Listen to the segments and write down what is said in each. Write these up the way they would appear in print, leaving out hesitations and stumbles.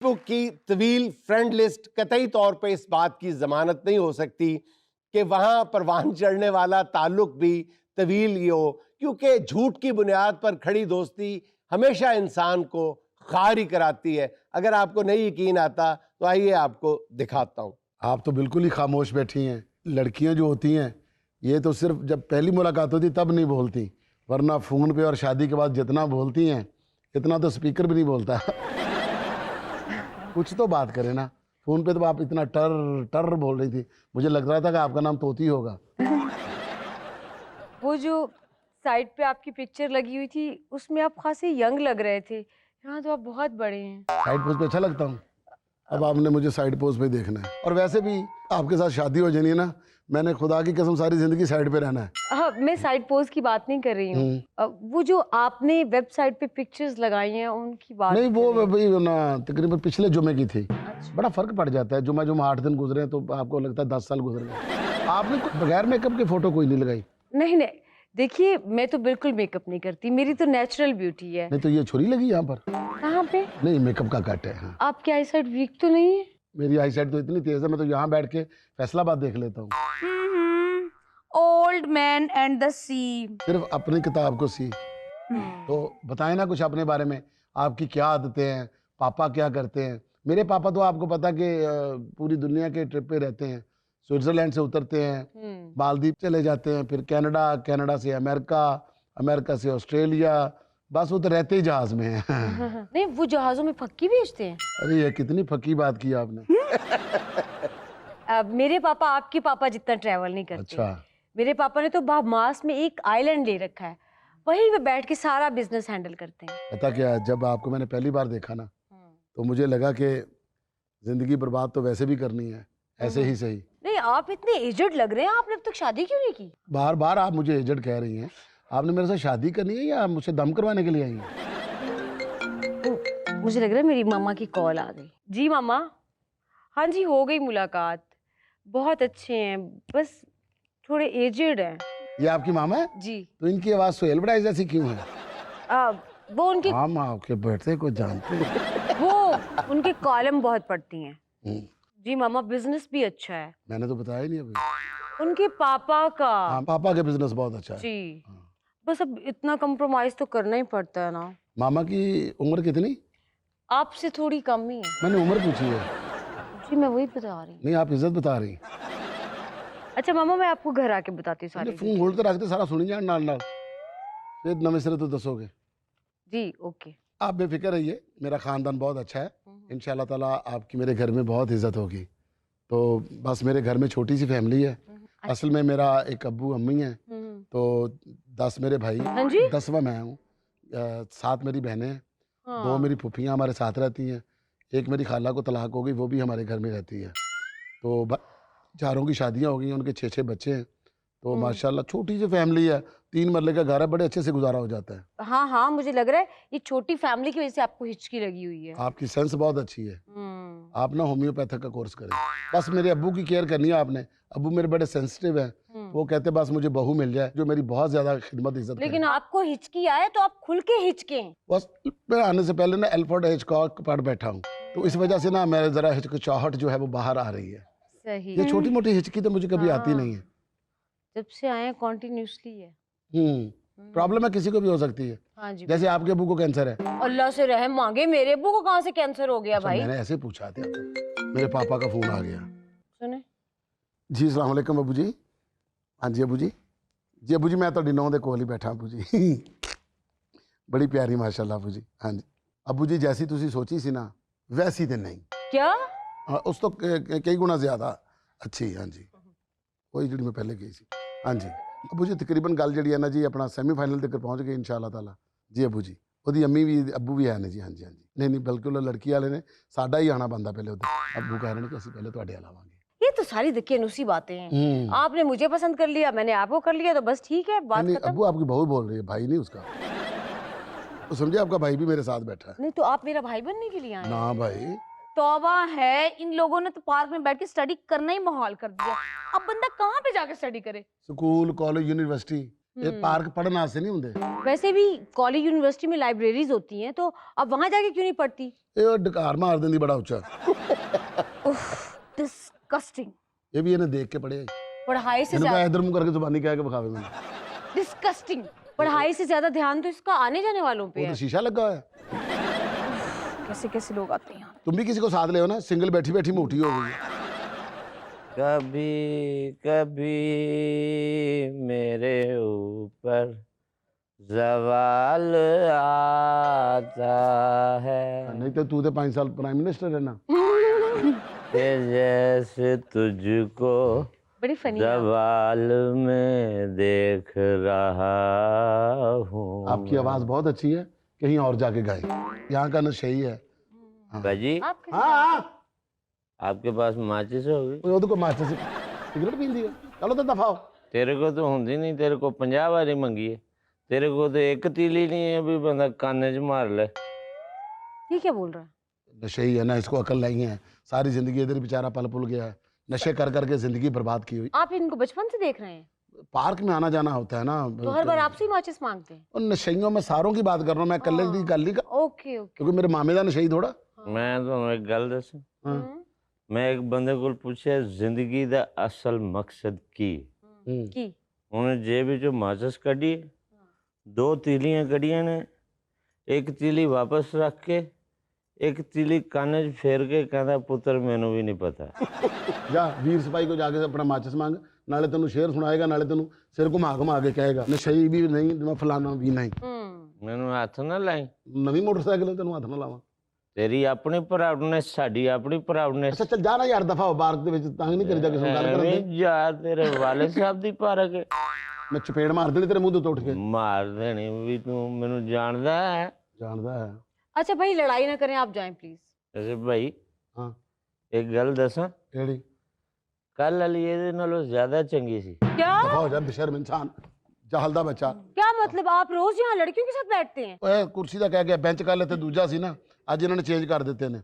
Facebook की तवील friend list कतई तौर पे इस बात की जमानत नहीं हो सकती कि वहां परवान चढ़ने वाला ताल्लुक भी तवील ही हो, क्योंकि झूठ की बुनियाद पर खड़ी दोस्ती हमेशा इंसान को खारी कराती है। अगर आपको नहीं यकीन आता तो आइए आपको दिखाता हूं। आप तो बिल्कुल ही खामोश बैठी हैं। लड़कियां जो होती हैं ये तो सिर्फ जब पहली मुलाकात होती तब नहीं बोलती, वरना फ़ोन पे और शादी के बाद जितना बोलती हैं इतना तो स्पीकर भी नहीं बोलता। कुछ तो बात करें ना, फ़ोन पे तो आप इतना टर टर बोल रही थी, मुझे लग रहा था कि आपका नाम तोती होगा। वो जो साइड पे आपकी पिक्चर लगी हुई थी उसमें आप खासे यंग लग रहे थे। यहाँ तो आप बहुत बड़े हैं। साइड पोज पे अच्छा लगता हूँ? अब आपने मुझे साइड पोज पे देखना है, और वैसे भी आपके साथ शादी हो जानी है ना, मैंने खुदा की कसम सारी जिंदगी साइड पे रहना है। हाँ, मैं साइड पोज की बात नहीं कर रही हूँ। वो जो आपने वेबसाइट पे पिक्चर्स लगाई हैं उनकी बात नहीं, कर वो रही हूँ। भाई ना तकरीबन पिछले जुमे की थी। अच्छा। बड़ा फर्क पड़ जाता है, जुमा जुमा 8 दिन गुजरे तो आपको लगता है 10 साल गुजर गए। आपने बगैर मेकअप के फोटो कोई नहीं लगाई। नहीं नहीं, देखिए मैं तो बिल्कुल मेकअप नहीं करती, मेरी तो नेचुरल ब्यूटी है। नहीं तो ये छुरी लगी यहाँ पर? कहाँ पे? नहीं, मेकअप का कट है। हाँ, आपकी आई साइड वीक तो नहीं है? मेरी आई साइड तो इतनी तेज है, मैं तो यहाँ बैठ के फैसलाबाद देख लेता हूँ। ओल्ड मैन एंड द सी। सिर्फ अपनी किताब को सी। तो बताएं ना कुछ अपने बारे में, आपकी क्या आदतें हैं, पापा क्या करते हैं? मेरे पापा तो आपको पता कि पूरी दुनिया के ट्रिप पे रहते हैं। स्विट्जरलैंड से उतरते हैं, मालदीव चले जाते हैं, फिर कनाडा, कनाडा से अमेरिका, अमेरिका से ऑस्ट्रेलिया, बस वो तो रहते ही जहाज में हैं। नहीं, वो जहाजों में फक्की बेचते हैं। अरे ये कितनी फकी बात की आपने। मेरे पापा आपके पापा जितना ट्रैवल नहीं करते। अच्छा। मेरे पापा ने तो बहामास में एक आइलैंड ले रखा है, वहीं पे बैठ के सारा बिजनेस हैंडल करते हैं। पता क्या, जब आपको मैंने पहली बार देखा ना तो मुझे लगा कि जिंदगी बर्बाद तो वैसे भी करनी है, ऐसे ही सही। नहीं, आप इतने एजड लग रहे हैं, आपने अब तक शादी क्यों नहीं की? बार बार आप मुझे एजेड कह रही हैं। आपने मेरे साथ शादी करनी है या मुझसे दम करवाने के लिए आई हैं? मुझे लग रहा है मेरी मामा की कॉल आ गई। जी मामा। हाँ जी, हो गई मुलाकात। बहुत अच्छे हैं, बस थोड़े एजेड हैं। ये आपकी मामा है? जी। तो इनकी आवाज सोहेल बड़ाई जैसी क्यों है? वो उनके हम आपके बेटे को जानते हैं। वो उनके कॉलम बहुत पढ़ती हैं। हम्म, जी मामा, बिजनेस भी अच्छा है मैंने तो बताया ही नहीं अभी। उनके पापा का। हाँ, पापा का बिजनेस बहुत अच्छा है। जी। हाँ। बस अब इतना कंप्रोमाइज तो करना ही पड़ता है ना। मामा की उम्र कितनी? आपसे थोड़ी कम ही है। मैंने उम्र पूछी है। जी, मैं वही बता रही हूँ। नहीं, आप इज्जत बता रही। अच्छा मामा, मैं आपको घर आके बताती हूँ सारी फोन होल्ड रखते सारा सुनी जान नाल नाल, फिर नवे सिरे तो दसोगे। जी ओके। आप बेफिक्र रहिए, मेरा ख़ानदान बहुत अच्छा है। इंशाल्लाह ताला आपकी मेरे घर में बहुत इज्जत होगी। तो बस मेरे घर में छोटी सी फैमिली है। असल में मेरा एक अब्बू अम्मी है, तो 10 मेरे भाई, हाँ जी? 10वां मैं हूँ। 7 मेरी बहनें हैं, 2 हाँ। मेरी फूफियाँ हमारे साथ रहती हैं, एक मेरी खाला को तलाक हो गई, वो भी हमारे घर में रहती है। तो चारों की शादियाँ हो गई हैं, उनके 6-6 बच्चे हैं। तो माशाल्लाह छोटी सी फैमिली है, 3 मरले का घर है, बड़े अच्छे से गुजारा हो जाता है। हाँ हाँ, मुझे लग रहा है ये छोटी फैमिली की वजह से आपको हिचकी लगी हुई है। आपकी सेंस बहुत अच्छी है। हम्म। आप ना होम्योपैथिक का कोर्स करें। बस मेरे अब्बू की केयर करनी है आपने। अब्बू मेरे बड़े सेंसिटिव हैं, वो कहते बस मुझे बहू मिल जाए जो मेरी बहुत ज्यादा खिदमत इज्जत करे। लेकिन आपको हिचकी आए तो आप खुल के हिचकें। बस मैं आने से पहले ना एल्फ्रेड हिचकॉक पढ़ बैठा हूँ, तो इस वजह से ना मेरे जरा हिचकिचाहट जो है वो बाहर आ रही है। सही। ये छोटी मोटी हिचकी तो मुझे कभी आती नहीं है। जब से आए कॉन्टिन्यूसली है। प्रॉब्लम है, किसी को भी हो सकती है। हाँ जी। जैसे आपके अब्बू को कैंसर है। अल्लाह से रहम मांगे, मेरे अब्बू को कहाँ से कैंसर हो गया अच्छा, भाई? मैंने ऐसे पूछा था। मेरे पापा का फोन आ गया। सुने। जी अस्सलाम वालेकुम अब्बू जी। हाँ जी अब्बू जी। जी अब्बू जी, मैं तो नौ दे कोल ही बैठा अब्बू जी। बड़ी प्यारी माशाल्लाह अब्बू जी। हाँ जी अब्बू जी, जैसी तुसी सोची सी ना वैसी तो नहीं। क्या? हाँ, उस तो कई गुना ज्यादा अच्छी। हाँ जी, वही जी मैं पहले गई सी। हाँ जी अब्बू जी, तकरीबन गल जी है ना जी अपना सैमीफाइनल तक पहुँच गए इंशाअल्लाह ताला। जी अब्बू जी, ਉਹਦੀ अम्मी भी अब्बू भी है ने जी। हाँ जी हाँ जी, नहीं नहीं बिल्कुल लड़की वाले ने साडा ही आना बनता पहले उधर। अब्बू कह रहे हैं कि असं पहले तुहाडे वाल आवांगे। ये तो सारी दकियानूसी बातें हैं। आपने मुझे पसंद कर लिया, मैंने आपको कर लिया, तो बस ठीक है, बात नहीं, खत्म। अब्बू आपकी बहू बोल रही है, भाई नहीं उसका। तो समझे, आपका भाई भी मेरे साथ बैठा है। नहीं तो आप मेरा भाई बनने के लिए आए हैं? ना भाई, तौबा है, इन लोगों ने तो पार्क में बैठ के स्टडी करना ही माहौल कर दिया। अब बंदा कहाँ पे जाके स्टडी करे? स्कूल कॉलेज यूनिवर्सिटी ये पार्क पढ़ना से नहीं होंगे। वैसे भी कॉलेज यूनिवर्सिटी में लाइब्रेरीज होती हैं, तो अब वहां जाके क्यों नहीं पढ़ती? ये डकार मार देंदी बड़ा ऊंचा। डिस्गस्टिंग। ये भी इन्हें देख के पड़े। पढ़ाई से इन्होंने कहा ज्यादा इधर मुंह करके जुबानी क्या है कि बखावे मैंने। डिस्गस्टिंग। पढ़ाई से ज्यादा ध्यान तो इसका आने जाने वालों पे वो है। तो शीशा लगा हुआ है। कैसे कैसे लोग आते हैं यहाँ। तुम भी किसी को साथ ले हो ना, सिंगल बैठी बैठी मोटी हो गई है। कभी कभी मेरे ऊपर जवाल आता है नहीं तो तू तो 5 साल प्राइम मिनिस्टर है ना। कि जैसे तुझको बड़ी फनी जवाल में देख रहा हूँ। आपकी आवाज बहुत अच्छी है, कहीं और जाके गाए। यहाँ का नशे ही है। बाजी आप हाँ आपके पास माचिस होगी? वो तो मास्टर से सिगरेट पींदी है। चलो तो दफा हो। तेरे को तो होंदी नहीं, तेरे को 50 बारी मंगी है, तेरे को तो एक तीली नहीं है भी बंदा काने च मार ले। ये क्या बोल रहा है? नशे ही है ना, इसको अकल नहीं है। सारी जिंदगी इधर बेचारा पल पुल गया है, नशे कर करके जिंदगी बर्बाद की हुई। आप इनको बचपन से देख रहे हैं पार्क में आना जाना होता है ना, तो हर बार आपसे ही माचिस मांगते हैं। उन नशइयों में सारों की बात कर रहा हूँ मैं, कल्ले दी गल नहीं कर, ओके ओके। क्योंकि मेरे मामे का नशई थोड़ा। मैं तो एक गल दस, हाँ। मैं एक बंदे को पूछे जिंदगी दा असल मकसद की, की उन्हें जेब चो माचिस कढ़ी, 2 तीलियां कढ़ियां ने, एक तीली वापस रख के एक तीली काने च फेर के कहता पुत्र मैनू भी नहीं पता। जा वीर सिपाही को जाके अपना माचिस मांग, नाले तेन शेर सुनाएगा, नाले तेन सिर घुमा घुमा के कहेगा नशई भी नहीं मैं फलाना भी नहीं। मैनू हाथ ना लाई, नवी मोटरसाइकिल तेन हाथ ना लावा। तेरी अपनी प्राउडनेस साडी अपनी प्राउडनेस। अच्छा चल जा ना यार, दफा हो। पार्क ਦੇ ਵਿੱਚ ਤੰਗ ਨਹੀਂ ਕਰੀਦਾ ਕਿਸੇ ਨੂੰ ਗੱਲ ਕਰਨ ਦੇ। यार तेरे वाले साहब दी पार्क है, ਮੈਂ ਚਪੇੜ ਮਾਰ ਦੇਣੀ ਤੇਰੇ ਮੂੰਹ ਤੋਂ ਉੱਠ ਕੇ। मार देनी भी तू मैनू जानदा है। ਜਾਣਦਾ ਹੈ। अच्छा भाई लड़ाई ना करें, आप जाएं प्लीज। ऐसे भाई हाँ एक गल दसा, ਕਿਹੜੀ? कल वाली ਇਹਦੇ ਨਾਲੋਂ ਜ਼ਿਆਦਾ ਚੰਗੀ ਸੀ। क्या दफा हो जा बेशर्म इंसान, जहलदा बच्चा। क्या मतलब आप रोज यहाँ लड़कियों के साथ बैठते हैं? ਓਏ ਕੁਰਸੀ ਦਾ ਕਹਿ ਗਿਆ, ਬੈਂਚ ਕੱਲ ਇੱਥੇ ਦੂਜਾ ਸੀ ਨਾ, ਅੱਜ ਇਹਨਾਂ ਨੇ ਚੇਂਜ ਕਰ ਦਿੱਤੇ ਨੇ।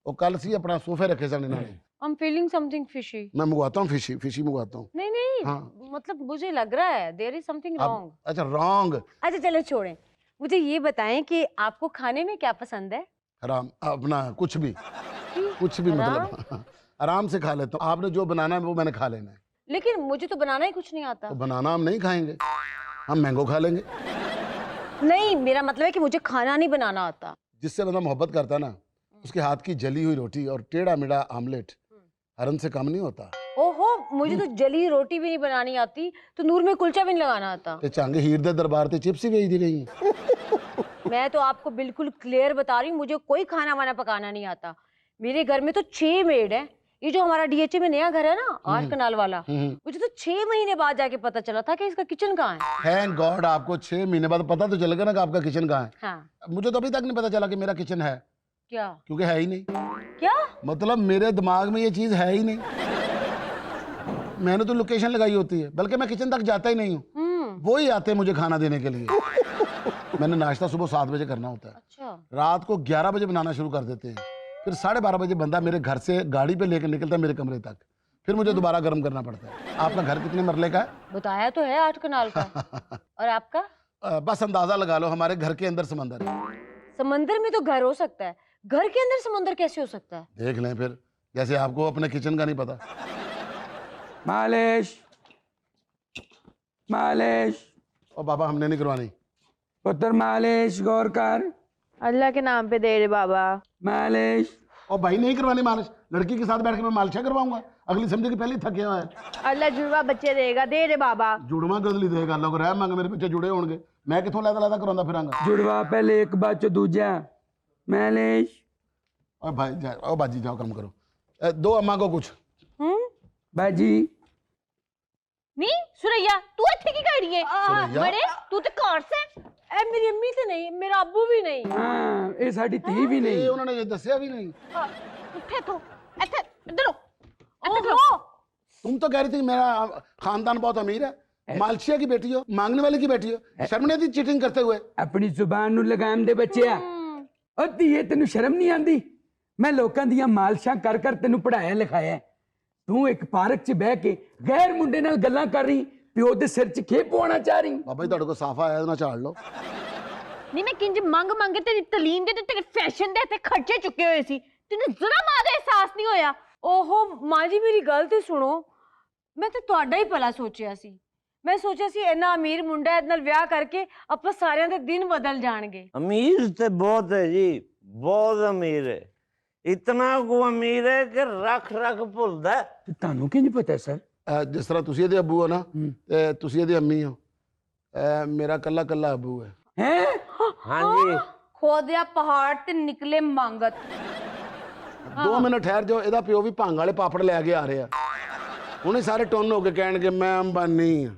ਉਹ ਕੱਲ ਸੀ ਆਪਣਾ ਸੋਫੇ ਰੱਖੇ ਸਨ ਇਹਨਾਂ ਨੇ। I'm feeling something fishy. मैं मंगवाता हूँ फिशी, फिशी मंगवाता हूँ। नहीं नहीं हाँ। मतलब मुझे लग रहा है there is something wrong. अच्छा रॉन्ग। अच्छा चलो छोड़ें, मुझे ये बताएं कि आपको खाने में क्या पसंद है? हराम अपना कुछ भी मतलब आराम से खा लेता हूँ। आपने जो बनाना है वो मैंने खा लेना है। लेकिन मुझे तो बनाना ही कुछ नहीं आता। तो बनाना हम नहीं खाएंगे, हम मैंगो खा लेंगे। नहीं मेरा मतलब है कि मुझे खाना नहीं बनाना आता। जिससे बंदा मोहब्बत करता है ना, उसके हाथ की जली हुई रोटी और टेढ़ा मेढ़ा आमलेट हरन से कम नहीं होता। ओहो मुझे तो जली रोटी भी नहीं बनानी आती, तो नूर में कुलचा भी नहीं लगाना आता। ते चंग हीर दे दरबार ते चिप्स ही भेज दी गई। मैं तो आपको बिल्कुल क्लियर बता रही हूँ, मुझे कोई खाना वाना पकाना नहीं आता। मेरे घर में तो 6 मेड है। ये जो हमारा डीएचए में नया घर है ना 8 कनाल वाला, मुझे तो 6 महीने बाद जाके पता चला था कि इसका किचन कहाँ है। थैंक गॉड आपको 6 महीने बाद पता तो चलेगा ना कि आपका किचन कहाँ है। हाँ। मुझे तो अभी तक नहीं पता चला कि मेरा किचन है, क्या क्योंकि है ही नहीं। क्या मतलब मेरे दिमाग में ये चीज है ही नहीं। मैंने तो लोकेशन लगाई होती है, बल्कि मैं किचन तक जाता ही नहीं हूँ, वो ही आते हैं मुझे खाना देने के लिए। मैंने नाश्ता सुबह 7 बजे करना होता है, अच्छा रात को 11 बजे बनाना शुरू कर देते हैं, फिर 12:30 बजे बंदा मेरे घर से गाड़ी पे लेकर निकलता है मेरे कमरे तक, फिर मुझे दोबारा गर्म करना पड़ता है। आपका घर कितने मरले का है? बताया तो है 8 कनाल का। और आपका? बस अंदाजा लगा लो, हमारे घर के अंदर समंदर है। समंदर में तो घर हो सकता है, घर के अंदर समंदर कैसे हो सकता है? देख लें फिर, जैसे आपको अपने किचन का नहीं पता। मालिश मालिश और बाबा हमने नहीं करवानी। पुत्र मालिश गौर कर। अल्लाह के नाम पे दे रहे बाबा। मालिश और भाई नहीं करवानी मालिश, लड़की के साथ बैठ के मैं मालिशा करवाऊंगा, अगली समझे कि पहले ही थके हुआ है। अल्लाह जुड़वा बच्चे देगा, दे रहे बाबा। जुड़वा गजली देगा अल्लाह को, रह मांगे मेरे बच्चे जुड़े होंगे, मैं कितों लैदा लैदा करवांदा फिरांगा। जुड़वा पहले एक बाद चो दूजा। मालिश और भाई जा, और बाजी जाओ काम करो। दो अम्मा को कुछ। बाजी नी सुरैया तू इत्थे की कर रही है? सुरैया? बड़े तू तो कार से ए, मेरी अम्मी तो नहीं, मेरा अब्बू भी नहीं। हाँ ये साड़ी धी भी ये नहीं। उन्होंने ये दसिया भी नहीं। उठे तो इत्थे इधर ओहो, तुम तो कह रही थी मेरा खानदान बहुत अमीर है, मालशिया की बेटी हो, मांगने वाले की बेटी हो, शर्म नहीं आती चीटिंग करते हुए? अपनी जुबान नु लगाम दे बच्चिया। ओ धीए तेनू शर्म नहीं आंदी? मैं लोकां दियां मालशां कर कर तेनू पढ़ाया लिखाया है। तू एक पार्क च बह के गैर मुंडे नाल गल्लां कर रही, प्यो दे सिर च खेप पवाना चाह रही। बाबा जी ਤੁਹਾਡੇ को साफा आया ना झाड़ लो। ਨਹੀਂ ਮੈਂ ਕਿੰਜ ਮੰਗ ਕੇ ਤੇਰੀ ਤਾਲੀਮ ਦੇ ਤੇ ਤੇਰੇ ਫੈਸ਼ਨ ਦੇ ਤੇ ਖਰਚੇ ਚੁੱਕੇ ਹੋਏ ਸੀ, ਤੈਨੂੰ ਜ਼ਰਾ ਮਾਂ ਦਾ ਅਹਿਸਾਸ ਨਹੀਂ ਹੋਇਆ? ਓਹੋ ਮਾਂ ਜੀ ਮੇਰੀ ਗੱਲ ਤੇ ਸੁਣੋ, ਮੈਂ ਤਾਂ ਤੁਹਾਡਾ ਹੀ ਭਲਾ ਸੋਚਿਆ ਸੀ। ਮੈਂ ਸੋਚਿਆ ਸੀ ਇੰਨਾ ਅਮੀਰ ਮੁੰਡਾ ਇਹਦੇ ਨਾਲ ਵਿਆਹ ਕਰਕੇ ਆਪਾਂ ਸਾਰਿਆਂ ਦੇ ਦਿਨ ਬਦਲ ਜਾਣਗੇ। अमीर तो बहुत है जी, बहुत अमीर है। इतना को अमीर है कि रख रख भुलदा है। ਤੇ ਤੁਹਾਨੂੰ ਕਿੰਜ ਪਤਾ ਸਰ? ਜਿਸ ਤਰ੍ਹਾਂ ਤੁਸੀਂ ਇਹਦੇ ਅੱਬੂ ਹੋ ਨਾ ਤੇ ਤੁਸੀਂ ਇਹਦੀ ਅੰਮੀ ਹੋ, ਮੇਰਾ ਕੱਲਾ ਕੱਲਾ ਅੱਬੂ ਹੈ। ਹੈ हाँ जी, खोदिया पहाड़ ते निकले मांगत। 2 ਮਿੰਟ ਠਹਿਰ ਜਾਓ, ਇਹਦਾ ਪਿਓ ਵੀ ਭੰਗ ਵਾਲੇ ਪਾਪੜ ਲੈ ਕੇ ਆ ਰਿਹਾ। ਹੁਣੇ ਸਾਰੇ ਟੁੰਨ ਹੋ ਕੇ ਕਹਿਣਗੇ ਮੈਂ ਅੰਬਾਨੀ ਹਾਂ।